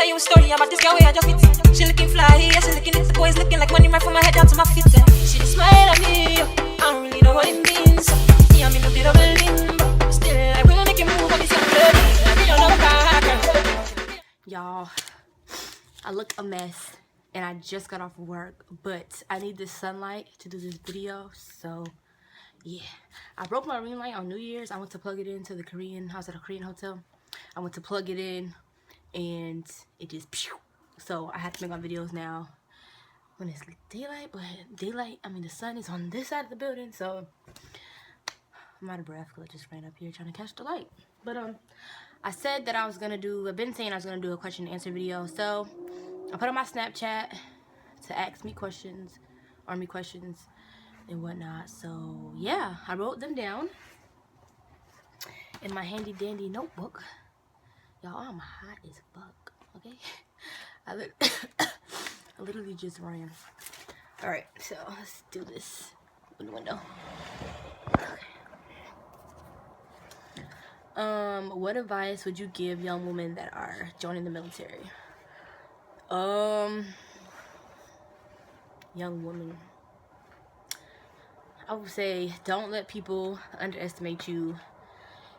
tell you a story about this girl where I just meet. She looking fly, yeah, she looking it. The boys looking like money right from my head down to my feet. She just smile at me, I don't really know what it means. Yeah, I'm in a bit of a limbo. Still, I will make you move on this young girl. I feel no back. Y'all, I look a mess and I just got off of work, but I need this sunlight to do this video, so yeah. I broke my ring light on New Year's. I went to plug it into the Korean house at a Korean hotel. I went to plug it in and it just pew. So I had to make my videos now when it's daylight, but the sun is on this side of the building, so I'm out of breath because I just ran up here trying to catch the light. But I said that I've been saying I was gonna do a question and answer video, so I put on my Snapchat to ask me questions, army questions and whatnot. So yeah, I wrote them down in my handy dandy notebook. Y'all, I'm hot as fuck, okay? I literally just ran. Alright, so let's do this. Open the window. Okay. What advice would you give young women that are joining the military? Young women, I would say don't let people underestimate you.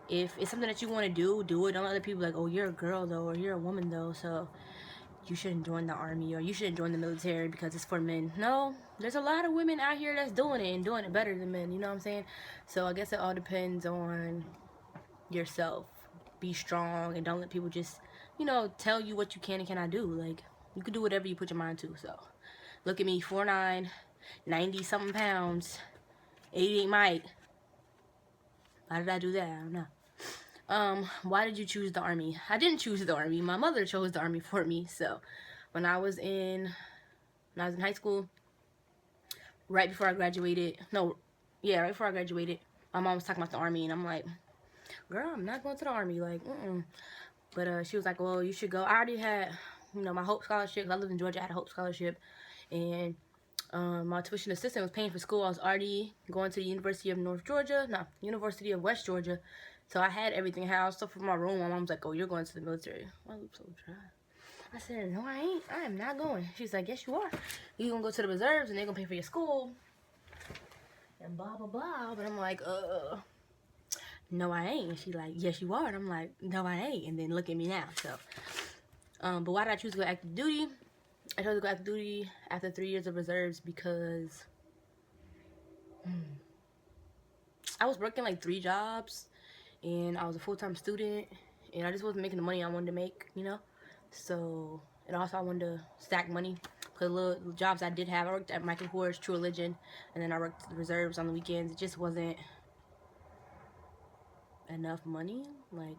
If it's something that you want to do it. Don't let other people like, oh, you're a girl though, or you're a woman though, so you shouldn't join the army, or you shouldn't join the military because it's for men. No, there's a lot of women out here that's doing it and doing it better than men, you know what I'm saying? So I guess it all depends on yourself. Be strong and don't let people just, you know, tell you what you can and cannot do. Like, you can do whatever you put your mind to. So look at me, 4'9", 90 something pounds, 88 might. Why did I do that? I don't know. Why did you choose the army? I didn't choose the army. My mother chose the army for me. So when I was in high school, right before I graduated, right before I graduated, my mom was talking about the army, and I'm like, girl, I'm not going to the army, like, But she was like, well, you should go. I already had, my Hope Scholarship. I lived in Georgia. I had a Hope Scholarship, and my tuition assistant was paying for school. I was already going to the University of West Georgia. So I had everything. I had all stuff for my room. My mom's like, oh, you're going to the military. I was so dry. I said, no, I ain't. I am not going. She's like, yes, you are. You're going to go to the reserves, and they're going to pay for your school. And blah, blah, blah. But I'm like, no, I ain't. And she's like, yes, you are. And I'm like, no, I ain't. And then look at me now. So, but why did I choose to go active duty? I chose to go active duty after 3 years of reserves because I was working like 3 jobs, and I was a full-time student, and I just wasn't making the money I wanted to make, So, and also I wanted to stack money because the little jobs I did have, I worked at Michael Kors, True Religion, and then I worked the reserves on the weekends. It just wasn't enough money. Like,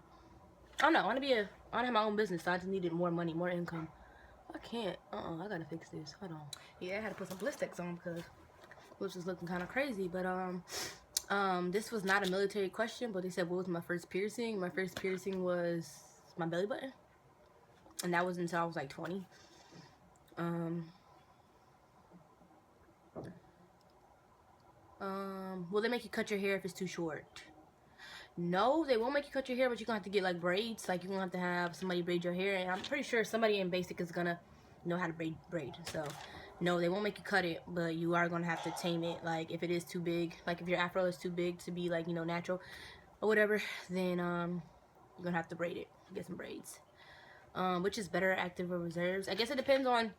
I don't know. I want to have my own business, so I just needed more money, more income. I can't. I gotta fix this. Hold on. Yeah, I had to put some blistics on because lips was looking kind of crazy. But this was not a military question, but they said what was my first piercing. My first piercing was my belly button, and that was until I was like 20. Will they make you cut your hair if it's too short? No, they won't make you cut your hair, but you're gonna have to get like braids. Like, you're gonna have to have somebody braid your hair, and I'm pretty sure somebody in basic is gonna know how to braid. So no, they won't make you cut it, but you are gonna have to tame it. Like, if it is too big, like if your afro is too big to be like, natural or whatever, then you're gonna have to braid it, get some braids. Which is better, active or reserves? I guess it depends on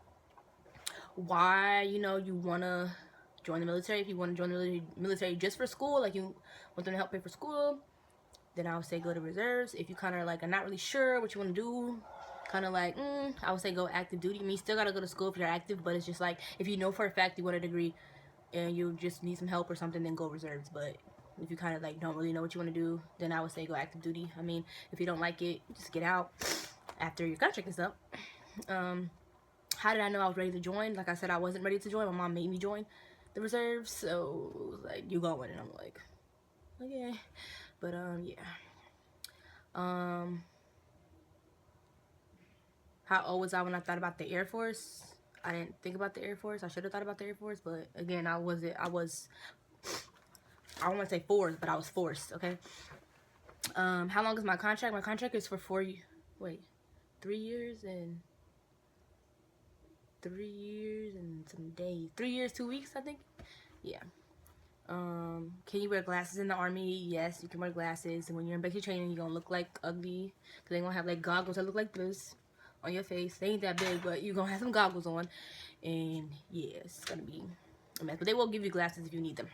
why you wanna join the military. If you want to join the military just for school, like you want them to help pay for school, then I would say go to reserves. If you kind of like are not really sure what you want to do, kind of like I would say go active duty. I mean, you still gotta go to school if you're active, but it's just like if you know for a fact you want a degree and you just need some help or something, then go reserves. But if you kind of like don't really know what you want to do, then I would say go active duty. I mean, if you don't like it, just get out after your contract is up. How did I know I was ready to join? Like I said, I wasn't ready to join. My mom made me join the reserves, so it was like, you going? And I'm like, okay. But yeah. How old was I when I thought about the Air Force? I didn't think about the Air Force. I should have thought about the Air Force, but again, I don't want to say forced, but I was forced, okay? How long is my contract? My contract is for 3 years and 3 years and some days. 3 years, 2 weeks, I think. Yeah. Can you wear glasses in the army? Yes, you can wear glasses. And when you're in basic training, you're gonna look like ugly. Because they're gonna have like goggles that look like this on your face. They ain't that big, but you're gonna have some goggles on. And yeah, it's gonna be a mess. But they will give you glasses if you need them.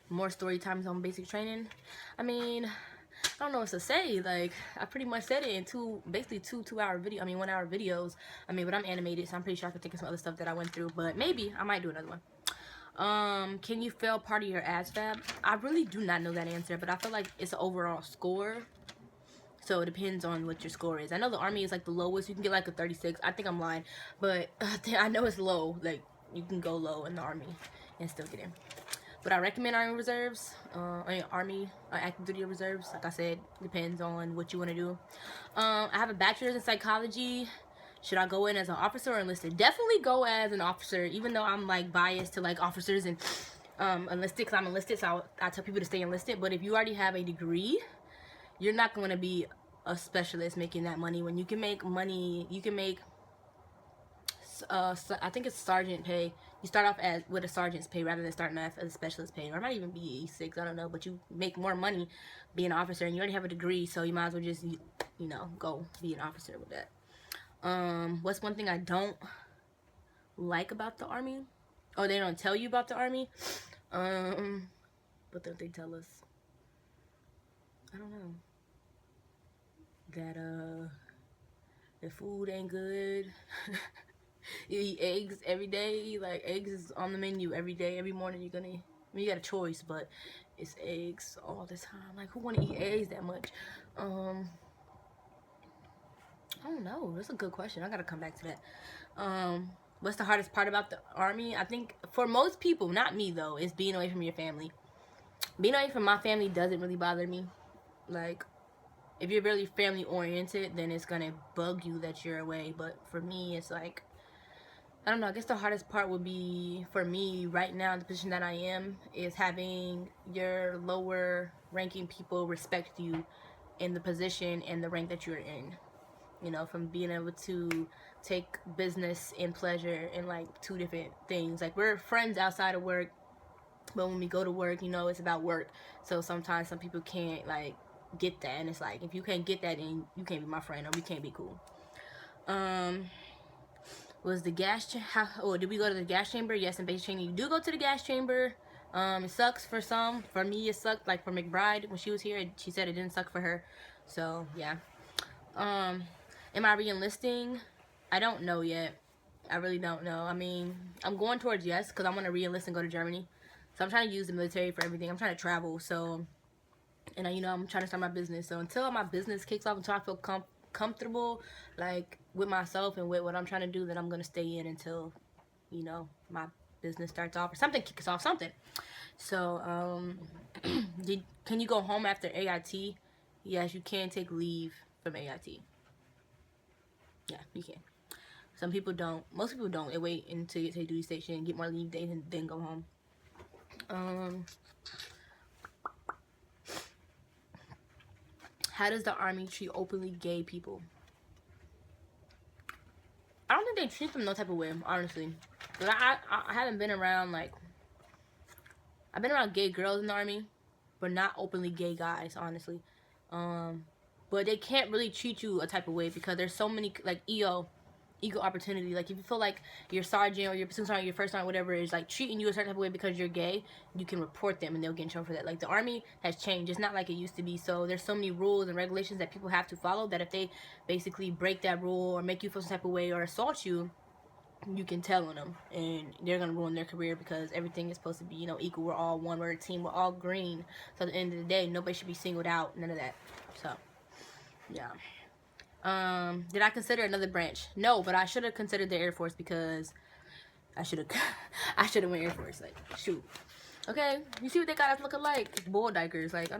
More story times on basic training. I mean, I don't know what to say. Like, I pretty much said it in basically two 1 hour videos. I mean, but I'm animated, so I'm pretty sure I could think of some other stuff that I went through. But maybe I might do another one. Can you fail part of your ASVAB? I really do not know that answer, but I feel like it's an overall score. So it depends on what your score is. I know the Army is like the lowest. You can get like a 36. I think I'm lying, but I know it's low. Like, you can go low in the Army and still get in. But I recommend Army Reserves, Army Active Duty Reserves. Like I said, depends on what you want to do. I have a bachelor's in psychology. Should I go in as an officer or enlisted? Definitely go as an officer, even though I'm like biased to like officers and enlisted, because I'm enlisted, so I tell people to stay enlisted. But if you already have a degree, you're not going to be a specialist making that money. When you can make money, you can make I think it's sergeant pay. You start off with a sergeant's pay rather than starting off as a specialist pay, or it might even be E6, I don't know, but you make more money being an officer, and you already have a degree, so you might as well just, you know, go be an officer with that. What's one thing I don't like about the Army? Oh, they don't tell you about the Army? What don't they tell us? I don't know. That, the food ain't good. You eat eggs every day. Like, eggs is on the menu every day, every morning. You got a choice, but it's eggs all the time. Like, who want to eat eggs that much? I don't know. That's a good question. I gotta come back to that. What's the hardest part about the Army? I think for most people, not me though, is being away from your family. Being away from my family doesn't really bother me. Like, if you're really family oriented, then it's gonna bug you that you're away. But for me, it's like, I don't know, I guess the hardest part would be, for me right now, the position that I am, is having your lower ranking people respect you in the position and the rank that you're in. You know, from being able to take business and pleasure in like 2 different things. Like, we're friends outside of work, but when we go to work, you know, it's about work. So sometimes some people can't like get that, and it's like, if you can't get that, then you can't be my friend, or we can't be cool. Was the gas did we go to the gas chamber? Yes, in basic training you do go to the gas chamber. It sucks for some. For me, it sucked. Like, for McBride, when she was here, she said it didn't suck for her. So yeah. Am I re-enlisting? I don't know yet. I really don't know. I mean, I'm going towards yes, because I want to re-enlist and go to Germany. So I'm trying to use the military for everything. I'm trying to travel. So, and you know, I'm trying to start my business. So until my business kicks off, until I feel comfortable, like, with myself and with what I'm trying to do, then I'm gonna stay in until, you know, my business starts off or something kicks off something. So can you go home after AIT? Yes, you can take leave from AIT. Yeah, you can. Some people don't. Most people don't. They wait until you get to the duty station, get more leave days, and then go home. How does the Army treat openly gay people? I don't think they treat them no type of way, honestly. But I haven't been around, like, I've been around gay girls in the Army, but not openly gay guys, honestly. But they can't really treat you a type of way because there's so many, like, equal opportunity. Like, if you feel like your sergeant or your platoon sergeant, your first sergeant, whatever, is like treating you a certain type of way because you're gay, you can report them and they'll get in trouble for that. Like, the Army has changed. It's not like it used to be. So there's so many rules and regulations that people have to follow that if they basically break that rule or make you feel some type of way or assault you, you can tell on them, and they're gonna ruin their career because everything is supposed to be, you know, equal. We're all one. We're a team. We're all green. So at the end of the day, nobody should be singled out. None of that. So yeah. Did I consider another branch? No, but I should have considered the Air Force because I should have went Air Force. Like, shoot. Okay, you see what they got us looking like? It's bull dykers. Like,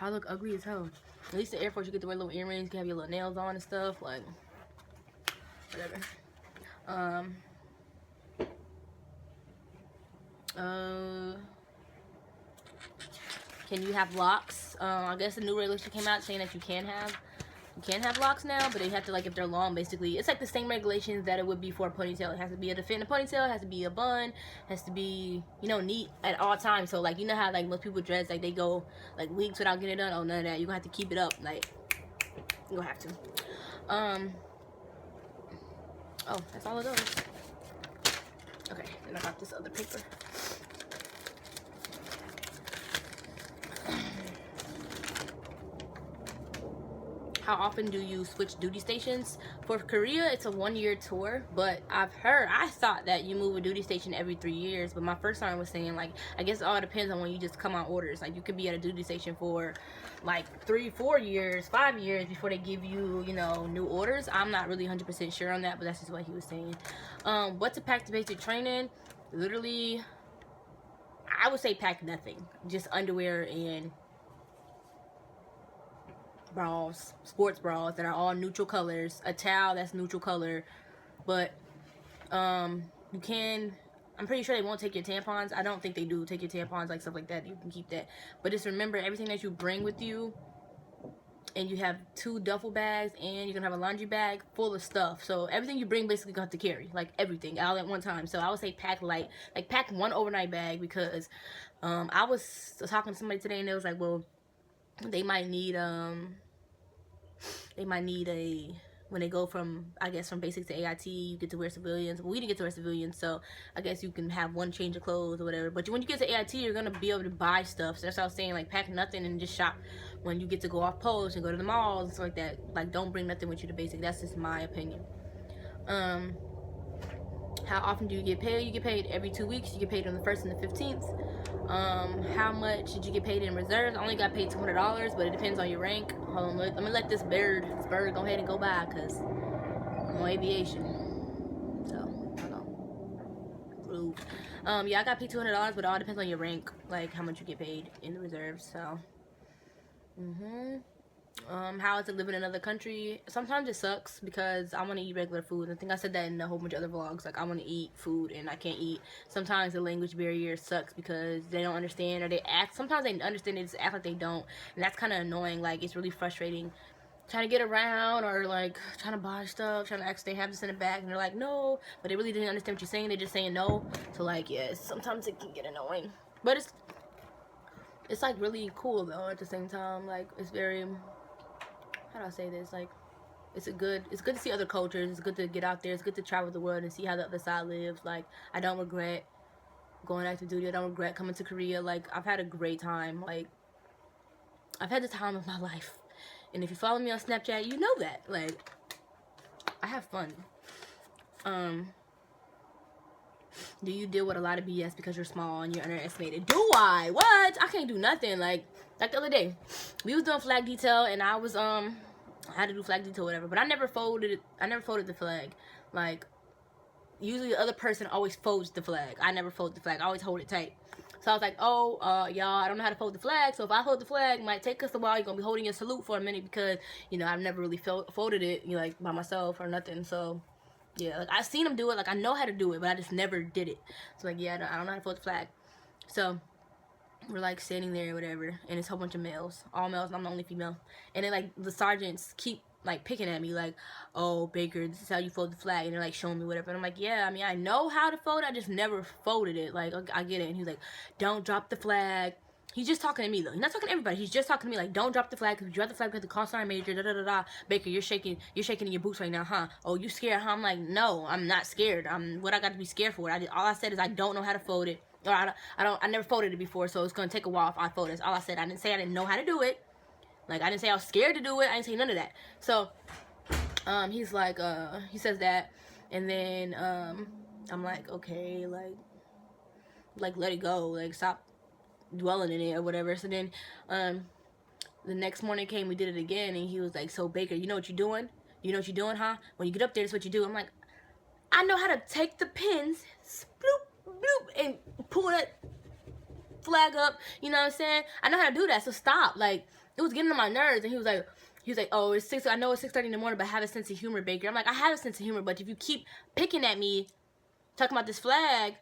I look ugly as hell. At least the Air Force, you get to wear little earrings, you can have your little nails on and stuff. Like, whatever. Can you have locks? I guess the new regulation came out saying that you can have. You can have locks now, but they have to, like, if they're long, basically, it's like the same regulations that it would be for a ponytail. It has to be a fit in a ponytail, it has to be a bun, it has to be, you know, neat at all times. So, like, you know how, like, most people dress, like, they go, like, weeks without getting it done? Oh, none of that. You're gonna have to keep it up. Like, you're gonna have to. Oh, that's all of those. Okay, then I got this other paper. How often do you switch duty stations? For Korea, it's a 1-year tour, but I thought that you move a duty station every 3 years, but my first sergeant was saying, like, I guess it all depends on when you just come on orders. Like, you could be at a duty station for, like, 3, 4 years, 5 years before they give you, you know, new orders. I'm not really 100% sure on that, but that's just what he was saying. What to pack to basic training? Literally, I would say pack nothing. Just underwear and bras, sports bras that are all neutral colors, a towel that's neutral color, but you can, I'm pretty sure they won't take your tampons. I don't think they do take your tampons, like stuff like that. You can keep that, but just remember everything that you bring with you, and you have 2 duffel bags, and you're gonna have a laundry bag full of stuff, so everything you bring basically gonna have to carry, like everything all at one time. So I would say pack light, like pack 1 overnight bag, because I was talking to somebody today and it was like, well, they might need when they go from, I guess, from basic to AIT, you get to wear civilians. Well, we didn't get to wear civilians, so I guess you can have 1 change of clothes or whatever. But when you get to AIT, you're gonna be able to buy stuff. So that's what I was saying, like, pack nothing and just shop when you get to go off post and go to the malls and stuff like that. Like, don't bring nothing with you to basic. That's just my opinion. How often do you get paid? You get paid every 2 weeks. You get paid on the 1st and the 15th. How much did you get paid in reserves? I only got paid $200, but it depends on your rank. Hold on, let me let this bird go ahead and go by, because I'm on aviation. So, hold on. Rude. Yeah, I got paid $200, but it all depends on your rank, like how much you get paid in the reserves. So, how is it living in another country? Sometimes it sucks because I want to eat regular food. I think I said that in a whole bunch of other vlogs. Like, I want to eat food and I can't eat. Sometimes the language barrier sucks because they don't understand, or they act. Sometimes they understand, they just act like they don't, and that's kind of annoying. Like, it's really frustrating trying to get around, or like trying to buy stuff, trying to actually have this in the bag, and they're like, no, but they really didn't understand what you're saying. They're just saying no. So, like, yeah, sometimes it can get annoying, but it's like really cool though at the same time. Like, it's very, how do I say this, like, it's good to see other cultures. It's good to get out there. It's good to travel the world and see how the other side lives. Like, I don't regret going active duty. I don't regret coming to Korea. Like, I've had a great time. Like, I've had the time of my life. And if you follow me on Snapchat, you know that. Like, I have fun. Do you deal with a lot of BS because you're small and you're underestimated? Do I? What? I can't do nothing. Like the other day, we was doing flag detail, and I was I had to do flag detail, whatever. But I never folded the flag. Like, usually the other person always folds the flag. I never fold the flag. I always hold it tight. So I was like, oh, y'all, I don't know how to fold the flag. So if I hold the flag, it might take us a while. You're gonna be holding your salute for a minute because, you know, I've never really folded it, you know, like by myself or nothing. So yeah, like, I've seen them do it. Like, I know how to do it, but I just never did it. So, like, yeah, I don't know how to fold the flag. So we're like standing there or whatever, and it's a whole bunch of males, all males, and I'm the only female. And then, like, the sergeants keep like picking at me, like, oh, Baker, this is how you fold the flag, and they're like showing me whatever. And I'm like, yeah, I mean, I know how to fold it, I just never folded it. Like, I get it. And he's like, don't drop the flag. He's just talking to me, though. He's not talking to everybody. He's just talking to me, like, don't drop the flag, because if you drop the flag, because the call sign major, da-da-da-da. Baker, you're shaking in your boots right now, huh? Oh, you scared, huh? I'm like, no, I'm not scared. What I got to be scared for? All I said is I don't know how to fold it. Or I never folded it before, so it's going to take a while if I fold it. That's all I said. I didn't say I didn't know how to do it. Like, I didn't say I was scared to do it. I didn't say none of that. So, he's like, he says that, and then, I'm like, okay, like, let it go. Like, stop dwelling in it or whatever. So then the next morning came, we did it again, and he was like, so Baker, you know what you're doing? You know what you're doing, huh? When you get up there, that's what you do. I'm like, I know how to take the pins, bloop, bloop, and pull that flag up, you know what I'm saying? I know how to do that, so stop. Like, it was getting on my nerves. And he was like, oh, I know it's 6:30 in the morning, but I have a sense of humor, Baker. I'm like, I have a sense of humor, but if you keep picking at me talking about this flag,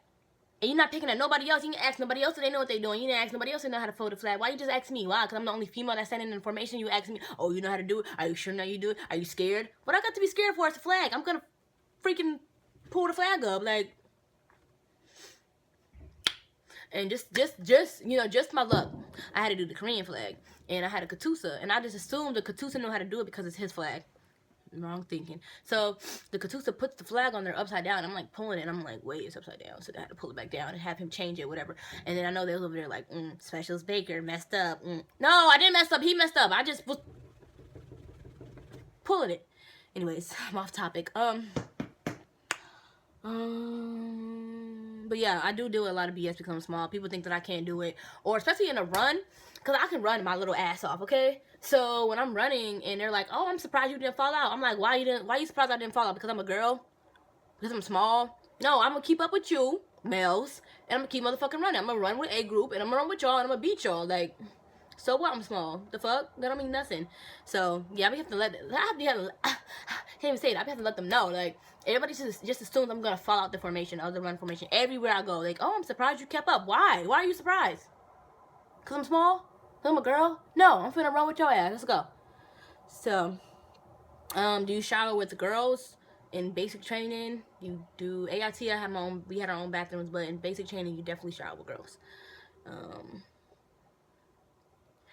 And you're not picking at nobody else. You didn't ask nobody else if they know what they're doing. You didn't ask nobody else if they know how to fold a flag. Why you just ask me? Why? Because I'm the only female that's sending in formation. You ask me, oh, you know how to do it? Are you sure now you do it? Are you scared? What I got to be scared for? It's a flag. I'm going to freaking pull the flag up. Like, and just my luck. I had to do the Korean flag. And I had a Katusa. And I just assumed the Katusa knew how to do it because it's his flag. Wrong thinking. So the Katusa puts the flag on there upside down. I'm like pulling it. And I'm like, wait, it's upside down. So I had to pull it back down and have him change it, whatever. And then I know they was over there like, Specialist Baker messed up. No, I didn't mess up. He messed up. I just was pulling it. Anyways, I'm off topic. But yeah, I do a lot of BS becoming small. People think that I can't do it, or especially in a run, because I can run my little ass off. Okay. So when I'm running and they're like, oh, I'm surprised you didn't fall out. I'm like, why you surprised I didn't fall out? Because I'm a girl? Because I'm small? No, I'm going to keep up with you, males, and I'm going to keep motherfucking running. I'm going to run with a group, and I'm going to run with y'all, and I'm going to beat y'all. Like, so what? I'm small. The fuck? That don't mean nothing. So, yeah, we have to let, I can't even say it. I have to let them know. Like, everybody just assumes I'm going to fall out the formation, of the run formation, everywhere I go. Like, oh, I'm surprised you kept up. Why? Why are you surprised? Because I'm small? I'm a girl? No, I'm finna run with your ass. Let's go. So, do you shower with the girls in basic training? You do AIT. We had our own bathrooms, but in basic training, you definitely shower with girls.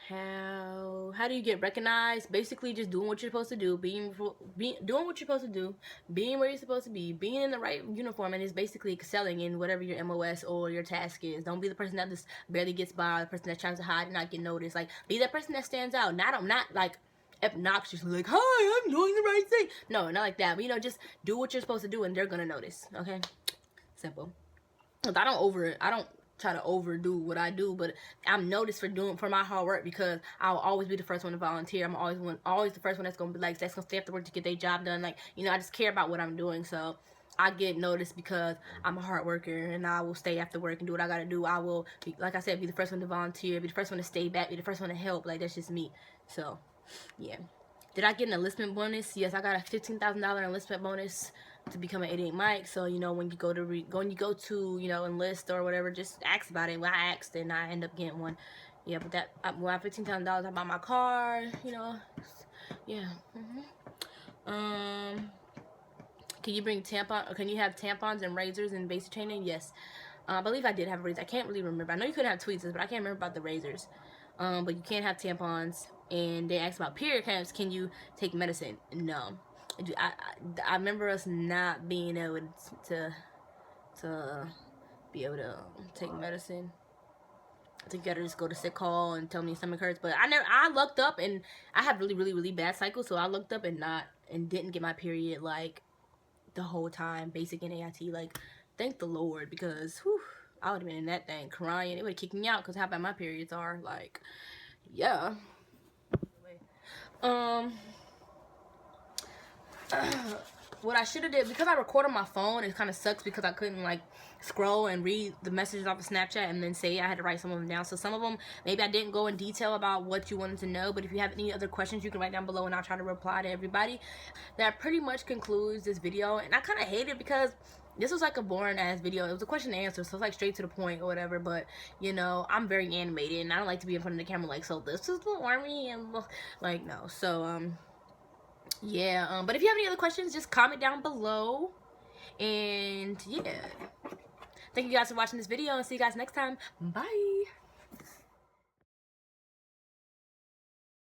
How do you get recognized? Basically, just doing what you're supposed to do, doing what you're supposed to do, being where you're supposed to be, being in the right uniform, and it's basically excelling in whatever your MOS or your task is. Don't be the person that just barely gets by, the person that tries to hide and not get noticed. Like, be that person that stands out. Not like obnoxiously like, hi, I'm doing the right thing. No, not like that. But, you know, just do what you're supposed to do, and they're gonna notice. Okay, simple. I don't try to overdo what I do, but I'm noticed for my hard work, because I'll always be the first one to volunteer. I'm always the first one that's gonna be like, that's gonna stay after work to get their job done. Like, you know, I just care about what I'm doing, so I get noticed because I'm a hard worker, and I will stay after work and do what I gotta do. I will be, like I said, be the first one to volunteer, be the first one to stay back, be the first one to help. Like, that's just me. So yeah. Did I get an enlistment bonus? Yes, I got a $15,000 enlistment bonus to become an 88 mic. So, you know, when you go to you know, enlist or whatever, just ask about it. Well, I asked and I end up getting one. Yeah, but that, well, $15,000, I bought my car, you know. Yeah. Can you bring can you have tampons and razors in basic training? Yes. I believe I did have a razor. I can't really remember. I know you couldn't have tweezers, but I can't remember about the razors. But you can't have tampons. And they asked about period cramps. Can you take medicine? No. I remember us not being able to be able to take medicine. I think you gotta just go to sick call and tell me stomach hurts. But I looked up, and I have really bad cycles, so I looked up and didn't get my period like the whole time, basic and AIT. Like, thank the Lord, because whew, I would have been in that thing crying. It would have kicked me out, because how bad my periods are. Like, yeah. What I should have did, because I record on my phone, it kind of sucks because I couldn't like scroll and read the messages off of Snapchat and then say I had to write some of them down. So some of them, maybe I didn't go in detail about what you wanted to know, but if you have any other questions, you can write down below and I'll try to reply to everybody. That pretty much concludes this video, and I kind of hate it because this was like a boring ass video. It was a question and answer, so it's like straight to the point or whatever. But you know, I'm very animated and I don't like to be in front of the camera like, so this is the army, and like, no. So yeah, but if you have any other questions, just comment down below. And yeah, thank you guys for watching this video, and see you guys next time. Bye.